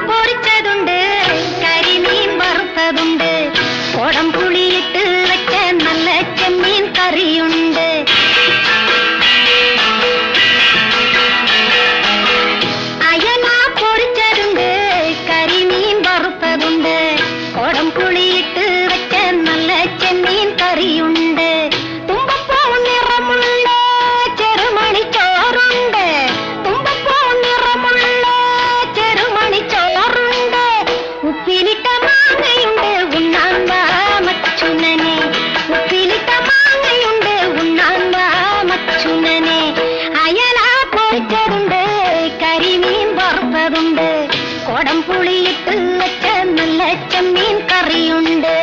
പൊരിച്ചതുണ്ട്, കരിമീൻ വറുത്തതുണ്ട്, കൊടംപുളിയിട്ട് വെച്ച നല്ല ചെമ്മീൻ കറിയുണ്ട്. അയല പൊരിച്ചതുണ്ട്, കരിമീൻ വറുത്തതുണ്ട്, കൊടംപുളിയിട്ട് വെച്ച നല്ല ചെമ്മീൻ കറിയുണ്ട്. തുമ്പപ്പൂ നിറമുള്ള ചെറുമണിച്ചോറുണ്ട്, തുമ്പപ്പൂ നിറമുള്ള ചെറുമണിച്ചോറുണ്ട്. ഉപ്പിലിട്ട മാങ്ങയുണ്ട്, ഉണ്ണാൻ വാ മച്ചുനനെ, ഉപ്പിലിട്ട മാങ്ങയുണ്ട്, ഉണ്ണാൻ വാ മച്ചുനനെ. അയല പൊരിച്ചതുണ്ട്, കരിമീൻ വറുത്തതുണ്ട്, കൊടംപുളിയിട്ട് വെച്ച നല്ല ചെമ്മീൻ കറിയുണ്ട്.